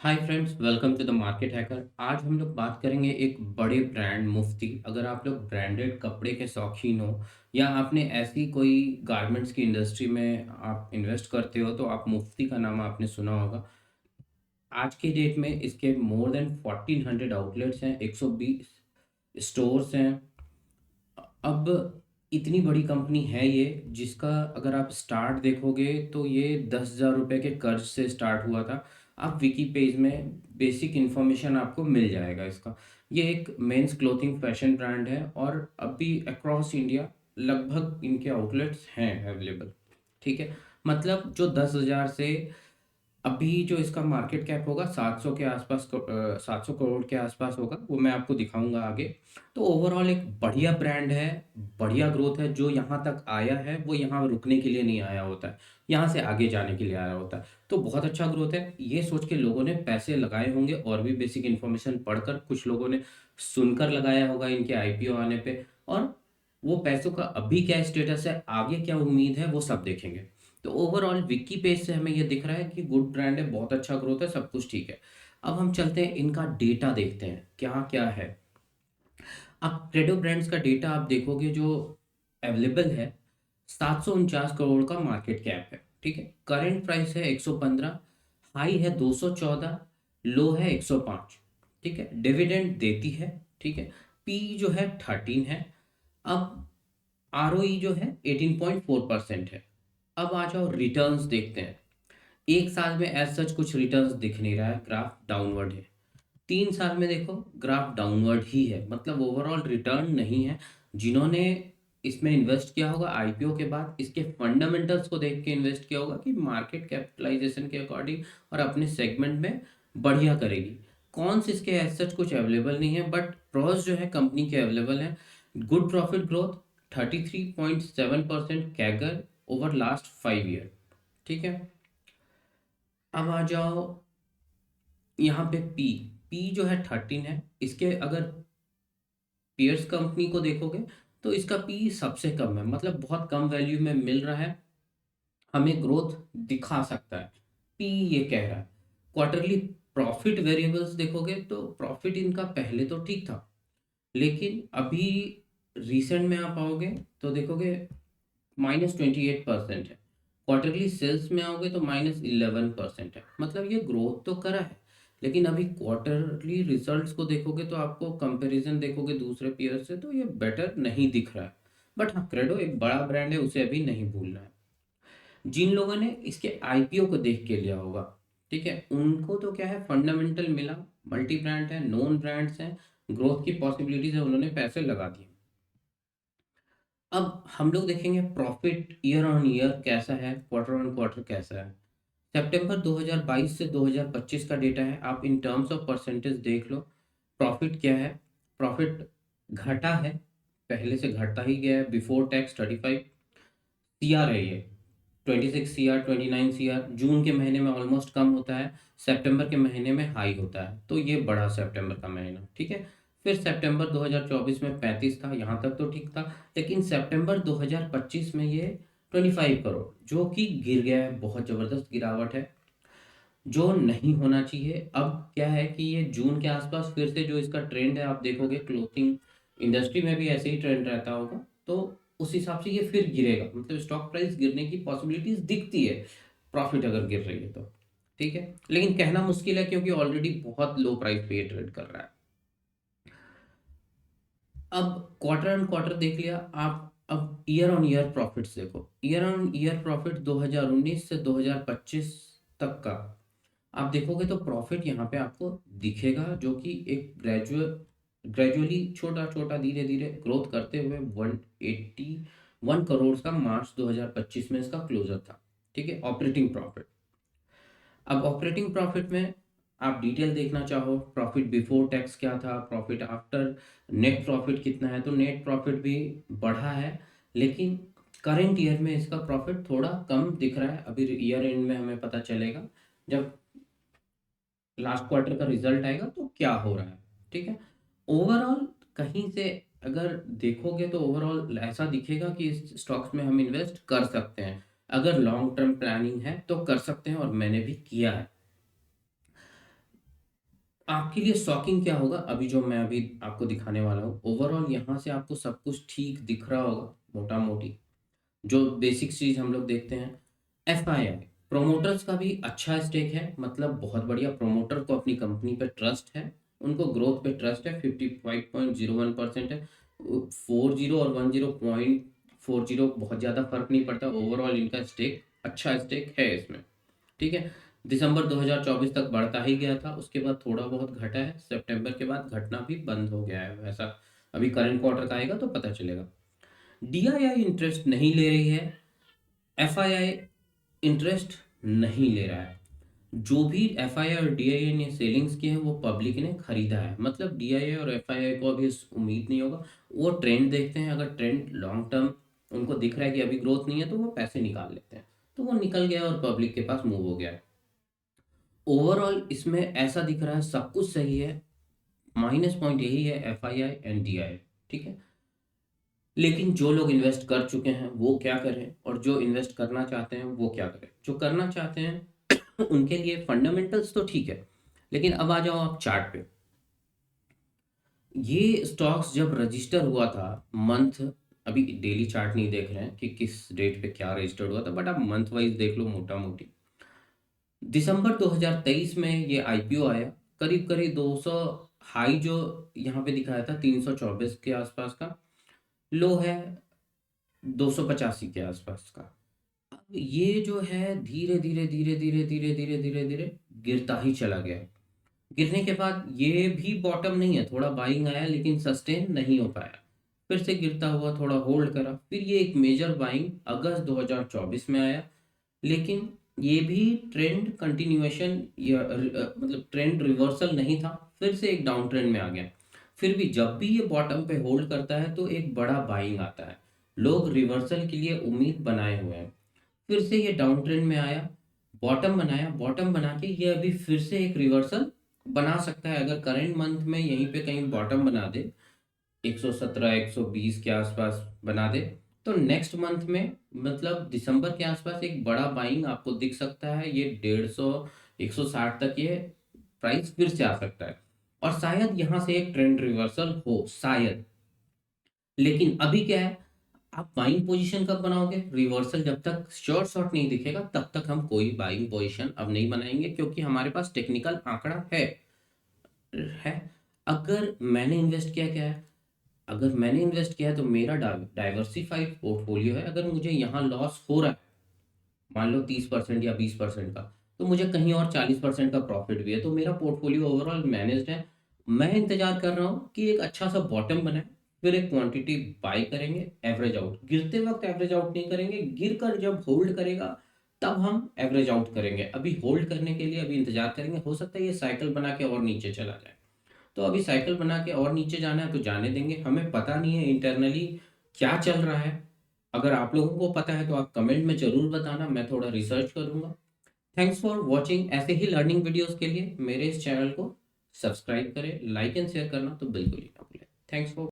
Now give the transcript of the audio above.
Hi friends, welcome to the market hacker. आज हम लोग बात करेंगे एक बड़े ब्रांड मुफ्ती। अगर आप लोग ब्रांडेड कपड़े के शौकीन हो या आपने ऐसी कोई गारमेंट्स की इंडस्ट्री में आप इन्वेस्ट करते हो तो आप मुफ्ती का नाम आपने सुना होगा। आज के डेट में इसके मोर देन 1400 आउटलेट्स हैं, 120 स्टोर्स हैं। अब इतनी बड़ी कंपनी है ये, जिसका अगर आप स्टार्ट देखोगे तो ये 10,000 रुपये के कर्ज से स्टार्ट हुआ था। आप विकी पेज में बेसिक इन्फॉर्मेशन आपको मिल जाएगा इसका। ये एक मेंस क्लोथिंग फैशन ब्रांड है और अभी अक्रॉस इंडिया लगभग इनके आउटलेट्स हैं अवेलेबल। ठीक है, मतलब जो 10,000 से अभी जो इसका मार्केट कैप होगा 700 के आसपास, 700 करोड़ के आसपास होगा, वो मैं आपको दिखाऊंगा आगे। तो ओवरऑल एक बढ़िया ब्रांड है, बढ़िया ग्रोथ है। जो यहाँ तक आया है वो यहाँ रुकने के लिए नहीं आया होता है, यहाँ से आगे जाने के लिए आया होता है। तो बहुत अच्छा ग्रोथ है, ये सोच के लोगों ने पैसे लगाए होंगे और भी बेसिक इन्फॉर्मेशन पढ़कर कुछ लोगों ने सुनकर लगाया होगा इनके आईपीओ आने पे। और वो पैसों का अभी क्या स्टेटस है, आगे क्या उम्मीद है, वो सब देखेंगे। तो ओवरऑल विक्की पेज से हमें ये दिख रहा है कि गुड ब्रांड है, बहुत अच्छा ग्रोथ है, सब कुछ ठीक है। अब हम चलते हैं इनका डेटा देखते हैं क्या क्या है। अब क्रेडो ब्रांड्स का डेटा आप देखोगे जो अवेलेबल है, 749 करोड़ का मार्केट कैप है। ठीक है, करंट प्राइस है 115, हाई है 214, लो है 105। ठीक है, डिविडेंड देती है। ठीक है, पी जो है 13 है। अब आरओई जो है 18.4% है। अब आ जाओ रिटर्न्स देखते हैं। एक साल में एज सच कुछ रिटर्न्स दिख नहीं रहा है, ग्राफ डाउनवर्ड है। 3 साल में देखो ग्राफ डाउनवर्ड ही है, मतलब ओवरऑल रिटर्न नहीं है। जिन्होंने इसमें इन्वेस्ट किया होगा आईपीओ के बाद, इसके फंडामेंटल्स को देख के इन्वेस्ट किया होगा कि मार्केट कैपिटलाइजेशन के अकॉर्डिंग और अपने सेगमेंट में बढ़िया करेगी। कॉन्स इसके एज सच कुछ अवेलेबल नहीं है, बट प्रोस जो है कंपनी के अवेलेबल है। Good profit growth, 33.7% CAGR over last 5 year. ठीक है, अब आ जाओ यहाँ पे पी। पी जो है 13 है। इसके अगर पियर्स कंपनी को देखोगे तो इसका पी सबसे कम है, मतलब बहुत कम वैल्यू में मिल रहा है, हमें ग्रोथ दिखा सकता है, पी ये कह रहा है। क्वार्टरली प्रॉफिट वेरिएबल्स देखोगे तो प्रॉफिट इनका पहले तो ठीक था, लेकिन अभी रिसेंट में आप आओगे तो देखोगे -28% है। क्वार्टरली सेल्स में आओगे तो -11% है। मतलब ये ग्रोथ तो करा है, लेकिन अभी क्वार्टरली रिजल्ट्स को देखोगे तो आपको कंपैरिजन देखोगे दूसरे पीयर से तो ये बेटर नहीं दिख रहा है। बट हाँ, क्रेडो एक बड़ा ब्रांड है, उसे अभी नहीं भूलना है। जिन लोगों ने इसके आईपीओ को देख के लिया होगा, ठीक है, उनको तो क्या है, फंडामेंटल मिला, मल्टी ब्रांड है, नोन ब्रांड्स हैं, ग्रोथ की पॉसिबिलिटीज है, उन्होंने पैसे लगा दिए। अब हम लोग देखेंगे प्रॉफिट ईयर ऑन ईयर कैसा है, क्वार्टर ऑन क्वार्टर कैसा है। सितंबर 2022 से 2025 का डेटा है, आप इन टर्म्स ऑफ परसेंटेज देख लो। प्रॉफिट क्या है, प्रॉफिट घटा है, पहले से घटता ही गया है। बिफोर टैक्स 35 सीआर है ये, 26 सीआर, 29 सीआर। जून के महीने में ऑलमोस्ट कम होता है, सितंबर के महीने में हाई होता है, तो ये बढ़ा सितंबर का महीना। ठीक है, फिर सितंबर 2024 में 35 था, यहाँ तक तो ठीक था। लेकिन सितंबर 2025 में ये 25 करोड़, जो कि गिर गया है, बहुत ज़बरदस्त गिरावट है, जो नहीं होना चाहिए। अब क्या है कि ये जून के आसपास फिर से जो इसका ट्रेंड है, आप देखोगे क्लोथिंग इंडस्ट्री में भी ऐसे ही ट्रेंड रहता होगा, तो उस हिसाब से ये फिर गिरेगा, मतलब स्टॉक प्राइस गिरने की पॉसिबिलिटीज दिखती है, प्रॉफिट अगर गिर रही है तो। ठीक है, लेकिन कहना मुश्किल है क्योंकि ऑलरेडी बहुत लो प्राइस पे ये ट्रेड कर रहा है। अब क्वार्टर ऑन क्वार्टर देख लिया आप, अब ईयर ऑन ईयर प्रॉफिट्स देखो। ईयर ऑन ईयर प्रॉफिट 2019 से 2025 तक का आप देखोगे तो प्रॉफिट यहाँ पे आपको दिखेगा, जो कि एक ग्रेजुअली छोटा छोटा धीरे धीरे ग्रोथ करते हुए 181 करोड़ का मार्च 2025 में इसका क्लोजर था। ठीक है, ऑपरेटिंग प्रॉफिट। अब ऑपरेटिंग प्रॉफिट में आप डिटेल देखना चाहो, प्रॉफिट बिफोर टैक्स क्या था, प्रॉफिट आफ्टर, नेट प्रॉफिट कितना है, तो नेट प्रॉफिट भी बढ़ा है। लेकिन करंट ईयर में इसका प्रॉफिट थोड़ा कम दिख रहा है। अभी ईयर एंड में हमें पता चलेगा, जब लास्ट क्वार्टर का रिजल्ट आएगा तो क्या हो रहा है। ठीक है, ओवरऑल कहीं से अगर देखोगे तो ओवरऑल ऐसा दिखेगा कि इस स्टॉक्स में हम इन्वेस्ट कर सकते हैं, अगर लॉन्ग टर्म प्लानिंग है तो कर सकते हैं, और मैंने भी किया है। आपके लिए शॉकिंग क्या होगा अभी जो मैं अभी आपको दिखाने वाला हूँ, ओवरऑल यहाँ से आपको सब कुछ ठीक दिख रहा होगा मोटा-मोटी। जो बेसिक चीज़ हम लोग देखते हैं, एफआईआई प्रोमोटर्स का भी अच्छा स्टेक है, मतलब बहुत बढ़िया। प्रोमोटर को अपनी कंपनी पे ट्रस्ट है, उनको ग्रोथ पे ट्रस्ट है, 55.01% है। 40 और 10.40 बहुत ज़्यादा फर्क नहीं पड़ता, ओवरऑल इनका स्टेक अच्छा स्टेक है इसमें। ठीक है। दिसंबर 2024 तक बढ़ता ही गया था, उसके बाद थोड़ा बहुत घटा है, सितंबर के बाद घटना भी बंद हो गया है वैसा। अभी करंट क्वार्टर का आएगा तो पता चलेगा। डीआईआई इंटरेस्ट नहीं ले रही है, एफआईआई इंटरेस्ट नहीं ले रहा है। जो भी एफआईआई और डीआईआई ने सेलिंग्स किए हैं वो पब्लिक ने खरीदा है, मतलब डीआईआई और एफआईआई को अभी उम्मीद नहीं होगा। वो ट्रेंड देखते हैं, अगर ट्रेंड लॉन्ग टर्म उनको दिख रहा है कि अभी ग्रोथ नहीं है तो वो पैसे निकाल लेते हैं। तो वो निकल गया और पब्लिक के पास मूव हो गया है। ओवरऑल इसमें ऐसा दिख रहा है सब कुछ सही है, माइनस पॉइंट यही है एफआईआई एंड डीआईआई। ठीक है। लेकिन जो लोग इन्वेस्ट कर चुके हैं वो क्या करें, और जो इन्वेस्ट करना चाहते हैं वो क्या करें। जो करना चाहते हैं उनके लिए फंडामेंटल्स तो ठीक है, लेकिन अब आ जाओ आप चार्ट पे। ये स्टॉक्स जब रजिस्टर हुआ था मंथ, अभी डेली चार्ट नहीं देख रहे हैं कि किस डेट पे क्या रजिस्टर्ड हुआ था, बट आप मंथ वाइज देख लो मोटा मोटी। दिसंबर 2023 में ये आईपीओ आया, करीब करीब 200 हाई जो यहाँ पे दिखाया था 324 के आसपास का, लो है 285 के आसपास का। अब ये जो है धीरे धीरे धीरे धीरे धीरे धीरे धीरे धीरे गिरता ही चला गया। गिरने के बाद ये भी बॉटम नहीं है, थोड़ा बाइंग आया लेकिन सस्टेन नहीं हो पाया। फिर से गिरता हुआ थोड़ा होल्ड करा, फिर ये एक मेजर बाइंग अगस्त 2024 में आया। लेकिन ये भी ट्रेंड कंटिन्यूएशन या मतलब ट्रेंड रिवर्सल नहीं था, फिर से एक डाउन ट्रेंड में आ गया। फिर भी जब भी ये बॉटम पे होल्ड करता है तो एक बड़ा बाइंग आता है, लोग रिवर्सल के लिए उम्मीद बनाए हुए हैं। फिर से ये डाउन ट्रेंड में आया, बॉटम बनाया, बॉटम बना के ये अभी फिर से एक रिवर्सल बना सकता है। अगर करंट मंथ में यहीं पे कहीं बॉटम बना दे, 117 120 के आसपास बना दे, तो नेक्स्ट मंथ में मतलब दिसंबर के आसपास एक बड़ा बाइंग आपको दिख सकता है। ये 150 160 तक ये प्राइस फिर से आ सकता है, और शायद यहाँ से एक ट्रेंड रिवर्सल हो शायद। लेकिन अभी क्या है, आप बाइंग पोजीशन कब बनाओगे, रिवर्सल जब तक शॉर्ट शॉर्ट नहीं दिखेगा तब तक हम कोई बाइंग पोजीशन अब नहीं बनाएंगे, क्योंकि हमारे पास टेक्निकल आंकड़ा है। अगर मैंने इन्वेस्ट किया क्या है, अगर मैंने इन्वेस्ट किया है तो मेरा डाइवर्सिफाइड पोर्टफोलियो है। अगर मुझे यहाँ लॉस हो रहा है, मान लो 30% या 20% का, तो मुझे कहीं और 40% का प्रॉफिट भी है, तो मेरा पोर्टफोलियो ओवरऑल मैनेज्ड है। मैं इंतजार कर रहा हूँ कि एक अच्छा सा बॉटम बनाए, फिर एक क्वांटिटी बाय करेंगे, एवरेज आउट। गिरते वक्त एवरेज आउट नहीं करेंगे, गिर कर जब होल्ड करेगा तब हम एवरेज आउट करेंगे। अभी होल्ड करने के लिए अभी इंतजार करेंगे, हो सकता है ये साइकिल बना के और नीचे चला जाए। तो अभी साइकिल बना के और नीचे जाना है तो जाने देंगे, हमें पता नहीं है इंटरनली क्या चल रहा है। अगर आप लोगों को पता है तो आप कमेंट में ज़रूर बताना, मैं थोड़ा रिसर्च करूँगा। Thanks for watching. ऐसे ही लर्निंग वीडियोस के लिए मेरे इस चैनल को सब्सक्राइब करें, लाइक एंड शेयर करना तो बिल्कुल ही ना भूलें। Thanks for